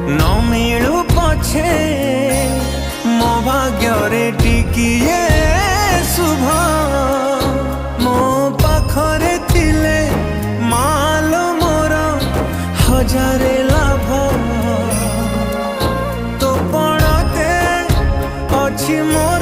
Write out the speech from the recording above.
न मिलू पछे मो भाग्य टिकिए शुभ मो पाखरे थिले मालो मोर हजारे लाभ तो पड़ते अच्छी मोर